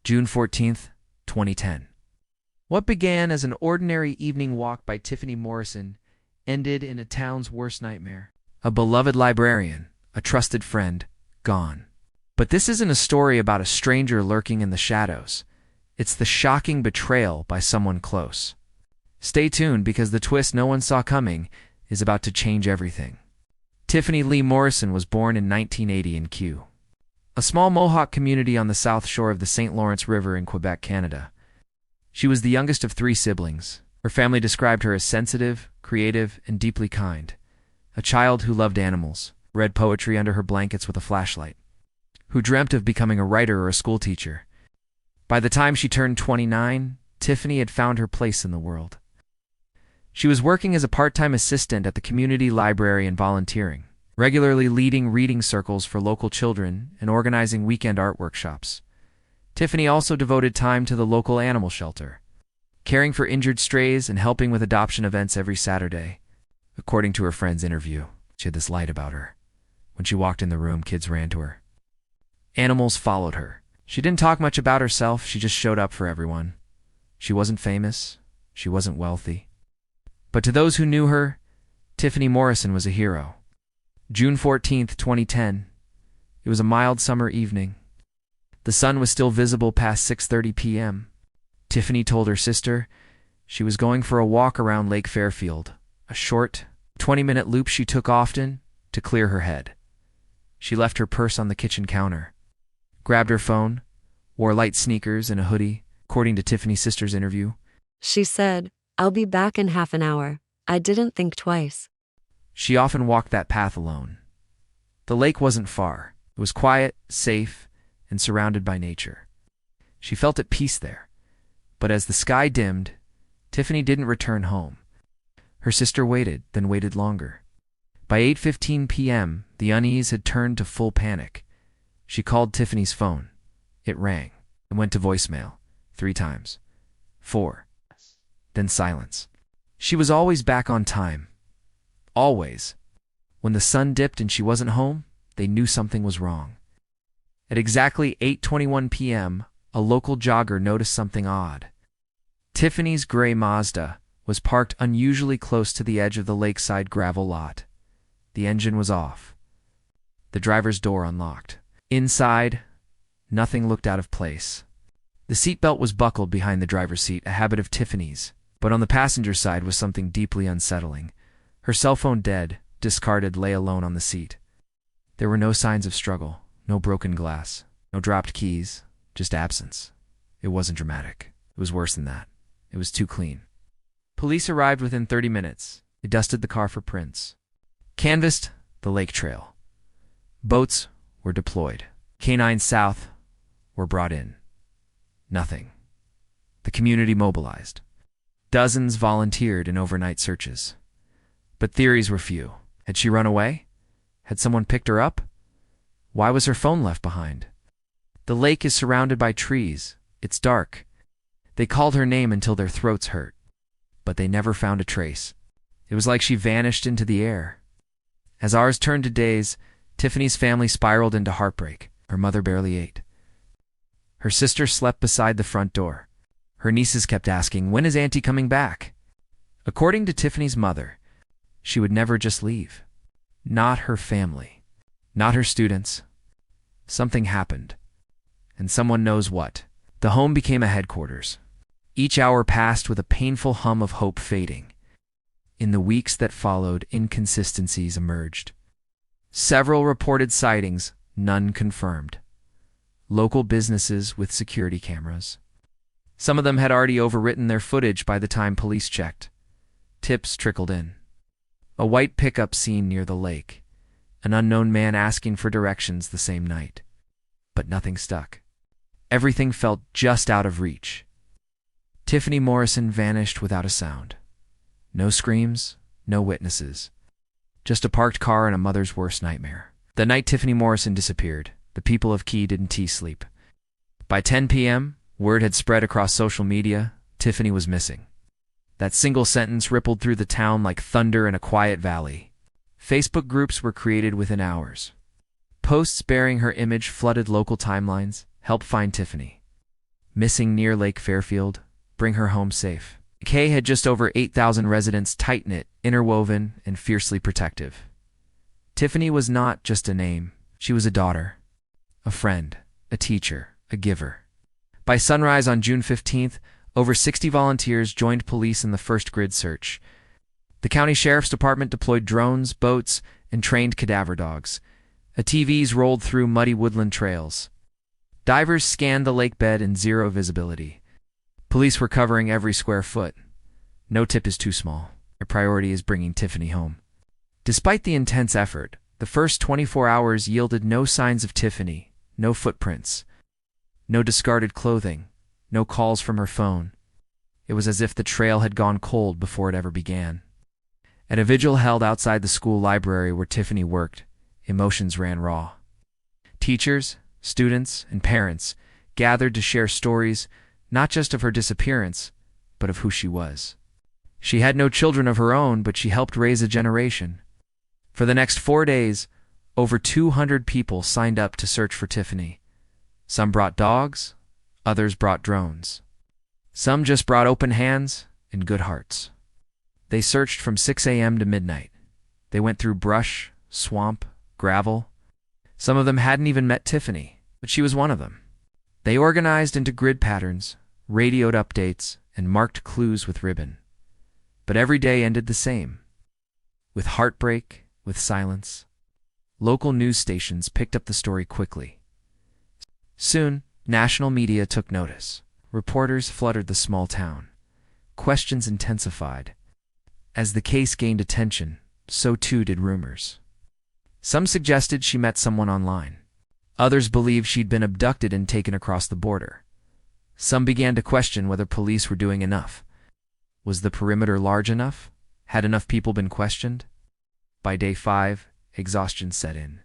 June 14th, 2010. What began as an ordinary evening walk by Tiffany Morrison ended in a town's worst nightmare. A beloved librarian, a trusted friend, gone. But this isn't a story about a stranger lurking in the shadows. It's the shocking betrayal by someone close. Stay tuned because the twist no one saw coming is about to change everything. Tiffany Lee Morrison was born in 1980 in Kew, a small Mohawk community on the south shore of the St. Lawrence River in Quebec, Canada. She was the youngest of 3 siblings. Her family described her as sensitive, creative, and deeply kind. A child who loved animals, read poetry under her blankets with a flashlight, who dreamt of becoming a writer or a schoolteacher. By the time she turned 29, Tiffany had found her place in the world. She was working as a part-time assistant at the community library and volunteering, regularly leading reading circles for local children and organizing weekend art workshops. Tiffany also devoted time to the local animal shelter, caring for injured strays and helping with adoption events every Saturday. According to her friend's interview, she had this light about her. When she walked in the room, kids ran to her. Animals followed her. She didn't talk much about herself, she just showed up for everyone. She wasn't famous, she wasn't wealthy. But to those who knew her, Tiffany Morrison was a hero. June 14th, 2010. It was a mild summer evening. The sun was still visible past 6:30 p.m. Tiffany told her sister she was going for a walk around Lake Fairfield, a short, 20-minute loop she took often to clear her head. She left her purse on the kitchen counter, grabbed her phone, wore light sneakers and a hoodie, according to Tiffany's sister's interview. She said, "I'll be back in half an hour." I didn't think twice. She often walked that path alone. The lake wasn't far. It was quiet, safe, and surrounded by nature. She felt at peace there. But as the sky dimmed, Tiffany didn't return home. Her sister waited, then waited longer. By 8:15 p.m., the unease had turned to full panic. She called Tiffany's phone. It rang and went to voicemail 3 times. 4. Then silence. She was always back on time. Always. When the sun dipped and she wasn't home, they knew something was wrong. At exactly 8:21 p.m., a local jogger noticed something odd. Tiffany's gray Mazda was parked unusually close to the edge of the lakeside gravel lot. The engine was off. The driver's door unlocked. Inside, nothing looked out of place. The seatbelt was buckled behind the driver's seat, a habit of Tiffany's, but on the passenger side was something deeply unsettling. Her cell phone, dead, discarded, lay alone on the seat. There were no signs of struggle, no broken glass, no dropped keys, just absence. It wasn't dramatic. It was worse than that. It was too clean. Police arrived within 30 minutes. They dusted the car for prints, canvassed the lake trail. Boats were deployed. Canines south were brought in. Nothing. The community mobilized. Dozens volunteered in overnight searches. But theories were few. Had she run away? Had someone picked her up? Why was her phone left behind? The lake is surrounded by trees. It's dark. They called her name until their throats hurt. But they never found a trace. It was like she vanished into the air. As hours turned to days, Tiffany's family spiraled into heartbreak. Her mother barely ate. Her sister slept beside the front door. Her nieces kept asking, "When is Auntie coming back?" According to Tiffany's mother, she would never just leave. Not her family. Not her students. Something happened. And someone knows what. The home became a headquarters. Each hour passed with a painful hum of hope fading. In the weeks that followed, inconsistencies emerged. Several reported sightings, none confirmed. Local businesses with security cameras. Some of them had already overwritten their footage by the time police checked. Tips trickled in. A white pickup seen near the lake. An unknown man asking for directions the same night. But nothing stuck. Everything felt just out of reach. Tiffany Morrison vanished without a sound. No screams, no witnesses. Just a parked car and a mother's worst nightmare. The night Tiffany Morrison disappeared, the people of Key didn't sleep. By 10 p.m., word had spread across social media, Tiffany was missing. That single sentence rippled through the town like thunder in a quiet valley. Facebook groups were created within hours. Posts bearing her image flooded local timelines. Help find Tiffany. missing near Lake Fairfield, bring her home safe. Kay had just over 8,000 residents, tight-knit, interwoven, and fiercely protective. Tiffany was not just a name. She was a daughter, a friend, a teacher, a giver. By sunrise on June 15th, over 60 volunteers joined police in the first grid search. The county sheriff's department deployed drones, boats, and trained cadaver dogs. ATVs rolled through muddy woodland trails. Divers scanned the lake bed in zero visibility. Police were covering every square foot. No tip is too small. Their priority is bringing Tiffany home. Despite the intense effort, the first 24 hours yielded no signs of Tiffany, no footprints, no discarded clothing, no calls from her phone. It was as if the trail had gone cold before it ever began. At a vigil held outside the school library where Tiffany worked, emotions ran raw. Teachers, students, and parents gathered to share stories not just of her disappearance, but of who she was. She had no children of her own, but she helped raise a generation. For the next 4 days, over 200 people signed up to search for Tiffany. Some brought dogs, others brought drones. Some just brought open hands and good hearts. They searched from 6 a.m. to midnight. They went through brush, swamp, gravel. Some of them hadn't even met Tiffany, but she was one of them. They organized into grid patterns, radioed updates, and marked clues with ribbon. But every day ended the same. With heartbreak, with silence. Local news stations picked up the story quickly. Soon, national media took notice. Reporters flooded the small town. Questions intensified. As the case gained attention, so too did rumors. Some suggested she met someone online. Others believed she'd been abducted and taken across the border. Some began to question whether police were doing enough. Was the perimeter large enough? Had enough people been questioned? By day 5, exhaustion set in.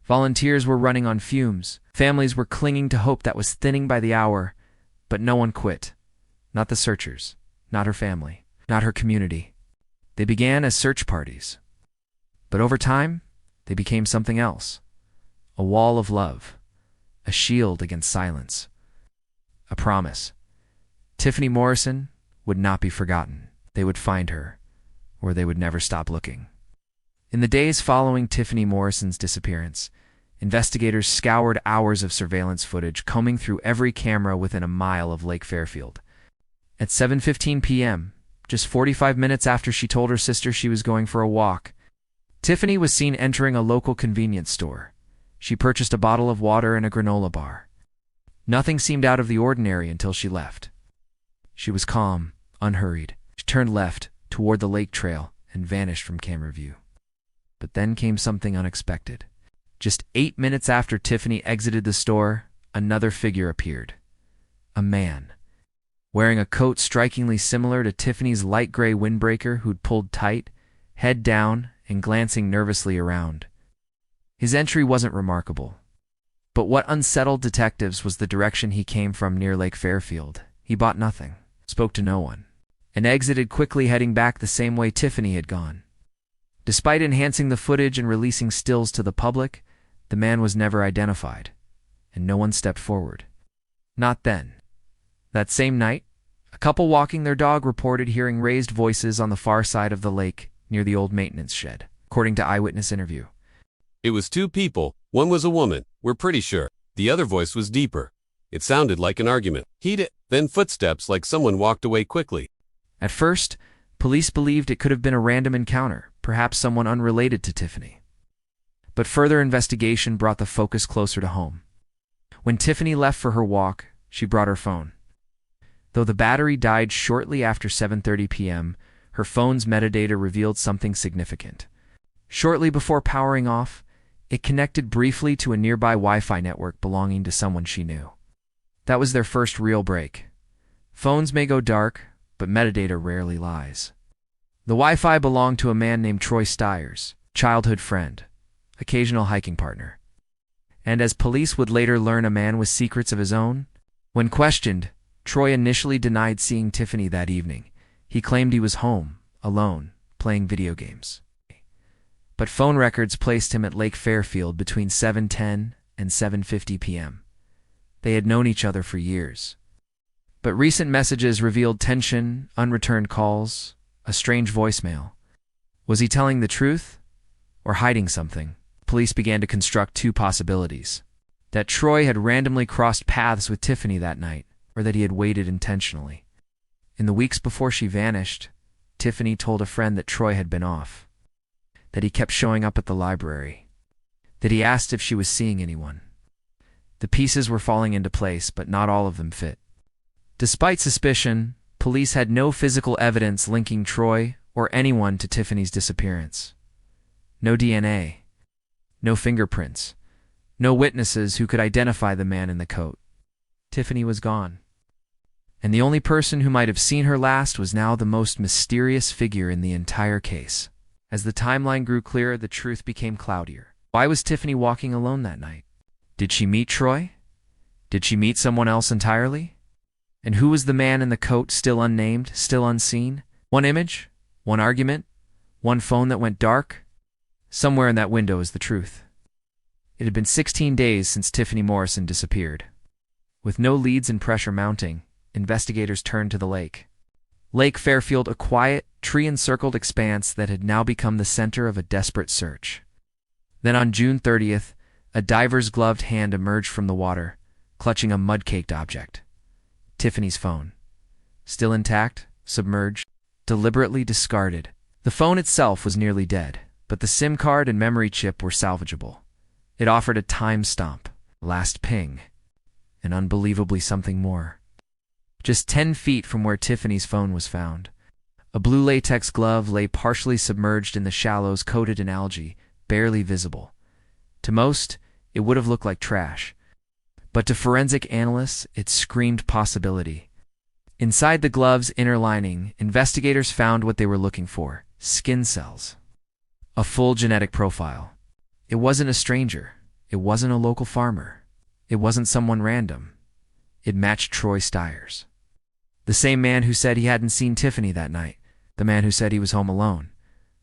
Volunteers were running on fumes. Families were clinging to hope that was thinning by the hour. But no one quit. Not the searchers. Not her family. Not her community. They began as search parties. But over time, they became something else. A wall of love. A shield against silence. A promise. Tiffany Morrison would not be forgotten. They would find her, or they would never stop looking. In the days following Tiffany Morrison's disappearance, investigators scoured hours of surveillance footage, combing through every camera within a mile of Lake Fairfield. At 7:15 p.m., just 45 minutes after she told her sister she was going for a walk, Tiffany was seen entering a local convenience store. She purchased a bottle of water and a granola bar. Nothing seemed out of the ordinary until she left. She was calm, unhurried. She turned left toward the lake trail and vanished from camera view. But then came something unexpected. Just 8 minutes after Tiffany exited the store, another figure appeared. A man, wearing a coat strikingly similar to Tiffany's light gray windbreaker, who'd pulled tight, head down, and glancing nervously around. His entry wasn't remarkable. But what unsettled detectives was the direction he came from near Lake Fairfield. He bought nothing, spoke to no one, and exited quickly, heading back the same way Tiffany had gone. Despite enhancing the footage and releasing stills to the public, the man was never identified, and no one stepped forward. Not then. That same night, a couple walking their dog reported hearing raised voices on the far side of the lake near the old maintenance shed, according to eyewitness interview. It was 2 people. One was a woman, we're pretty sure. The other voice was deeper. It sounded like an argument. Then footsteps, like someone walked away quickly. At first, police believed it could have been a random encounter, perhaps someone unrelated to Tiffany. But further investigation brought the focus closer to home. When Tiffany left for her walk, she brought her phone. Though the battery died shortly after 7:30 p.m., her phone's metadata revealed something significant. Shortly before powering off, it connected briefly to a nearby Wi-Fi network belonging to someone she knew. That was their first real break. Phones may go dark, but metadata rarely lies. The Wi-Fi belonged to a man named Troy Stiers, childhood friend, occasional hiking partner. And as police would later learn, a man with secrets of his own. When questioned, Troy initially denied seeing Tiffany that evening. He claimed he was home, alone, playing video games. But phone records placed him at Lake Fairfield between 7:10 and 7:50 p.m. They had known each other for years. But recent messages revealed tension, unreturned calls, a strange voicemail. Was he telling the truth or hiding something? Police began to construct two possibilities: that Troy had randomly crossed paths with Tiffany that night, or that he had waited intentionally. In the weeks before she vanished, Tiffany told a friend that Troy had been off, that he kept showing up at the library, that he asked if she was seeing anyone. The pieces were falling into place, but not all of them fit. Despite suspicion, police had no physical evidence linking Troy or anyone to Tiffany's disappearance. No DNA, no fingerprints, no witnesses who could identify the man in the coat. Tiffany was gone. And the only person who might have seen her last was now the most mysterious figure in the entire case. As the timeline grew clearer, the truth became cloudier. Why was Tiffany walking alone that night? Did she meet Troy? Did she meet someone else entirely? And who was the man in the coat, still unnamed, still unseen? One image? One argument? One phone that went dark? Somewhere in that window is the truth. It had been 16 days since Tiffany Morrison disappeared. With no leads and pressure mounting, investigators turned to the lake. Lake Fairfield, a quiet, tree-encircled expanse that had now become the center of a desperate search. Then on June 30th, a diver's gloved hand emerged from the water, clutching a mud-caked object. Tiffany's phone. Still intact, submerged, deliberately discarded. The phone itself was nearly dead, but the SIM card and memory chip were salvageable. It offered a time stamp, last ping, and unbelievably something more. Just 10 feet from where Tiffany's phone was found, a blue latex glove lay partially submerged in the shallows coated in algae, barely visible. To most, it would have looked like trash. But to forensic analysts, it screamed possibility. Inside the glove's inner lining, investigators found what they were looking for: skin cells. A full genetic profile. It wasn't a stranger. It wasn't a local farmer. It wasn't someone random. It matched Troy Stiers. The same man who said he hadn't seen Tiffany that night. The man who said he was home alone.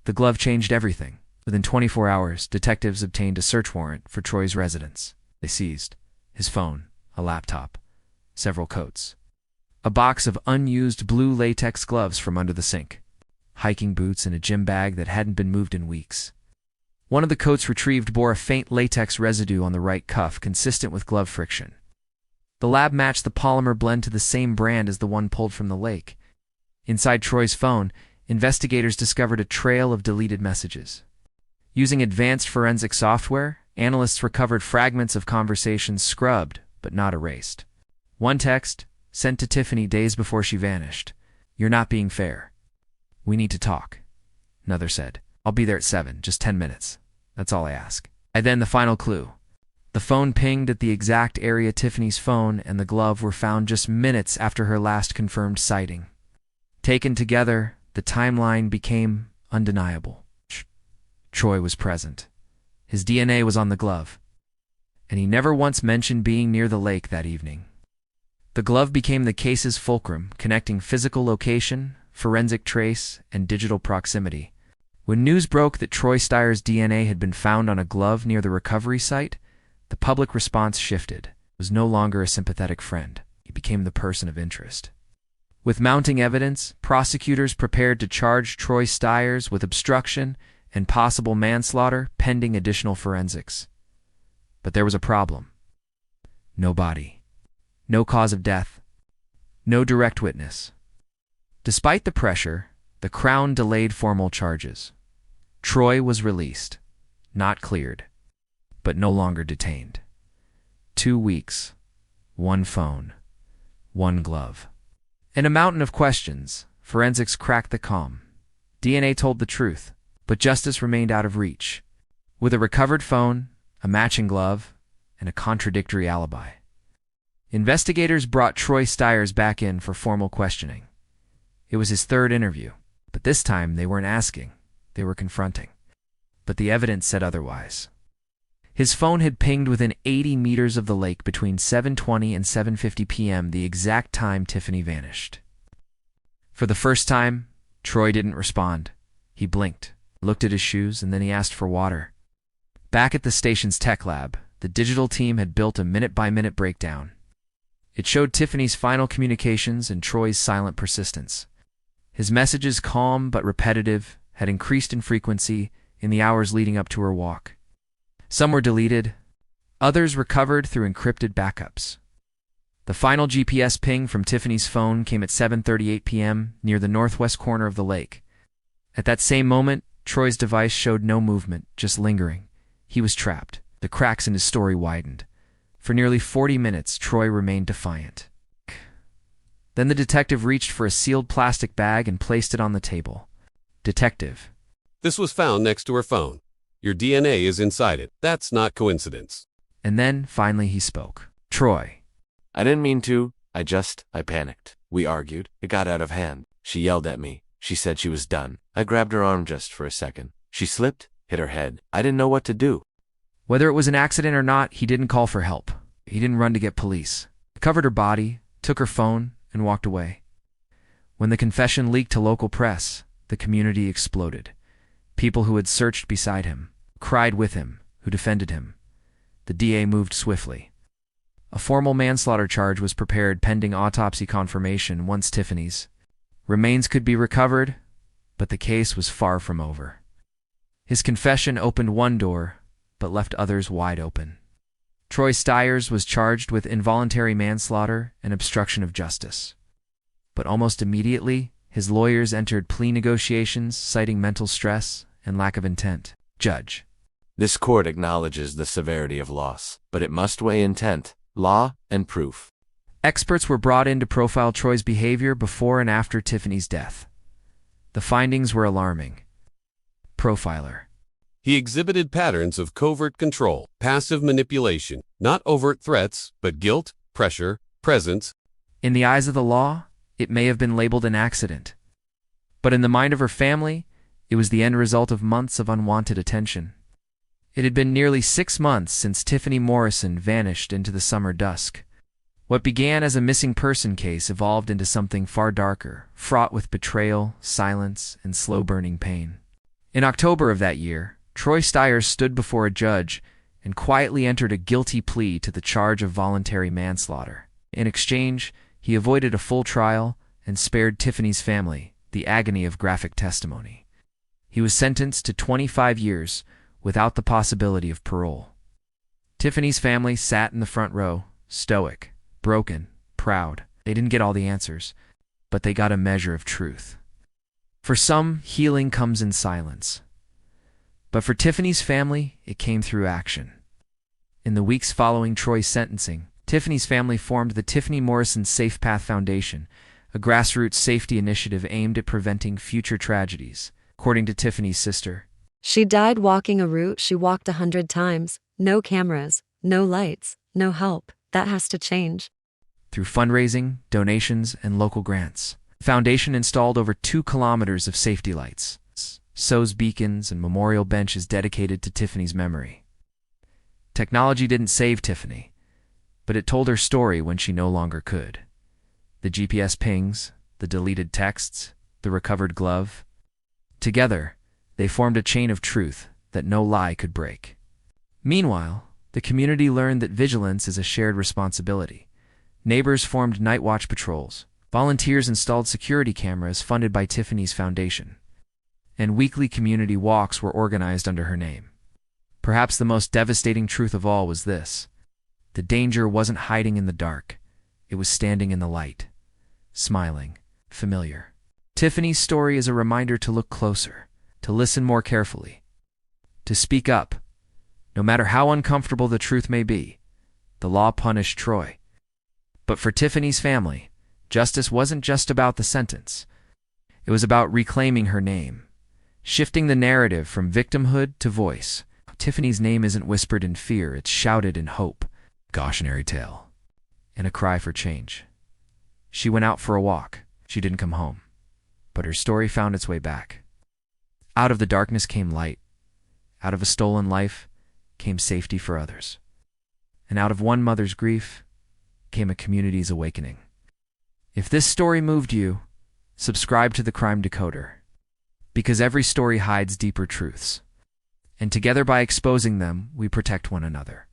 The glove changed everything. Within 24 hours, detectives obtained a search warrant for Troy's residence. They seized his phone, a laptop, several coats, a box of unused blue latex gloves from under the sink, hiking boots, and a gym bag that hadn't been moved in weeks. One of the coats retrieved bore a faint latex residue on the right cuff, consistent with glove friction. The lab matched the polymer blend to the same brand as the one pulled from the lake. Inside Troy's phone, investigators discovered a trail of deleted messages. Using advanced forensic software, analysts recovered fragments of conversations scrubbed, but not erased. One text, sent to Tiffany days before she vanished. "You're not being fair. We need to talk." Another said, "I'll be there at 7, just 10 minutes. That's all I ask." And then the final clue. The phone pinged at the exact area Tiffany's phone and the glove were found just minutes after her last confirmed sighting. Taken together, the timeline became undeniable. Troy was present. His DNA was on the glove, and he never once mentioned being near the lake that evening. The glove became the case's fulcrum, connecting physical location, forensic trace, and digital proximity. When news broke that Troy Stiers' DNA had been found on a glove near the recovery site, the public response shifted. It was no longer a sympathetic friend. He became the person of interest. With mounting evidence, prosecutors prepared to charge Troy Stiers with obstruction and possible manslaughter pending additional forensics. But there was a problem. No body. No cause of death. No direct witness. Despite the pressure, the Crown delayed formal charges. Troy was released, not cleared, but no longer detained. 2 weeks, one phone, one glove. In a mountain of questions, forensics cracked the calm. DNA told the truth, but justice remained out of reach. With a recovered phone, a matching glove, and a contradictory alibi. Investigators brought Troy Stiers back in for formal questioning. It was his third interview, but this time they weren't asking, they were confronting. But the evidence said otherwise. His phone had pinged within 80 meters of the lake between 7:20 and 7:50 p.m., the exact time Tiffany vanished. For the first time, Troy didn't respond. He blinked, looked at his shoes, and then he asked for water. Back at the station's tech lab, the digital team had built a minute-by-minute breakdown. It showed Tiffany's final communications and Troy's silent persistence. His messages, calm but repetitive, had increased in frequency in the hours leading up to her walk. Some were deleted, others recovered through encrypted backups. The final GPS ping from Tiffany's phone came at 7:38 p.m. near the northwest corner of the lake. At that same moment, Troy's device showed no movement, just lingering. He was trapped. The cracks in his story widened. For nearly 40 minutes, Troy remained defiant. Then the detective reached for a sealed plastic bag and placed it on the table. Detective. This was found next to her phone. Your DNA is inside it. That's not coincidence. And then, finally, he spoke. Troy. I didn't mean to. I panicked. We argued. It got out of hand. She yelled at me. She said she was done. I grabbed her arm just for a second. She slipped, hit her head. I didn't know what to do. Whether it was an accident or not, he didn't call for help. He didn't run to get police. He covered her body, took her phone, and walked away. When the confession leaked to local press, the community exploded. People who had searched beside him, cried with him, who defended him. The DA moved swiftly. A formal manslaughter charge was prepared pending autopsy confirmation once Tiffany's remains could be recovered, but the case was far from over. His confession opened one door, but left others wide open. Troy Stiers was charged with involuntary manslaughter and obstruction of justice. But almost immediately, his lawyers entered plea negotiations, citing mental stress and lack of intent. Judge. This court acknowledges the severity of loss, but it must weigh intent, law, and proof. Experts were brought in to profile Troy's behavior before and after Tiffany's death. The findings were alarming. Profiler. He exhibited patterns of covert control, passive manipulation, not overt threats, but guilt, pressure, presence. In the eyes of the law, it may have been labeled an accident. But in the mind of her family, it was the end result of months of unwanted attention. It had been nearly 6 months since Tiffany Morrison vanished into the summer dusk. What began as a missing person case evolved into something far darker, fraught with betrayal, silence, and slow-burning pain. In October of that year, Troy Stiers stood before a judge and quietly entered a guilty plea to the charge of voluntary manslaughter. In exchange, he avoided a full trial and spared Tiffany's family the agony of graphic testimony. He was sentenced to 25 years without the possibility of parole. Tiffany's family sat in the front row, stoic, broken, proud. They didn't get all the answers, but they got a measure of truth. For some, healing comes in silence. But for Tiffany's family, it came through action. In the weeks following Troy's sentencing, Tiffany's family formed the Tiffany Morrison Safe Path Foundation, a grassroots safety initiative aimed at preventing future tragedies. According to Tiffany's sister, She died walking a route she walked 100 times. No cameras, no lights, no help. That has to change. through fundraising, donations, and local grants, the foundation installed over 2 kilometers of safety lights, SOS beacons, and memorial benches dedicated to Tiffany's memory. Technology didn't save Tiffany, but it told her story when she no longer could. The GPS pings, the deleted texts, the recovered glove. Together, they formed a chain of truth that no lie could break. Meanwhile, the community learned that vigilance is a shared responsibility. Neighbors formed night watch patrols. Volunteers installed security cameras funded by Tiffany's foundation. And weekly community walks were organized under her name. Perhaps the most devastating truth of all was this: the danger wasn't hiding in the dark. It was standing in the light, smiling, familiar. Tiffany's story is a reminder to look closer, to listen more carefully, to speak up. No matter how uncomfortable the truth may be, the law punished Troy. But for Tiffany's family, justice wasn't just about the sentence. It was about reclaiming her name, shifting the narrative from victimhood to voice. Tiffany's name isn't whispered in fear, it's shouted in hope. Cautionary tale. And a cry for change. She went out for a walk. She didn't come home. But her story found its way back. Out of the darkness came light. Out of a stolen life came safety for others. And out of one mother's grief came a community's awakening. If this story moved you, subscribe to the Crime Decoder. Because every story hides deeper truths. And together, by exposing them, we protect one another.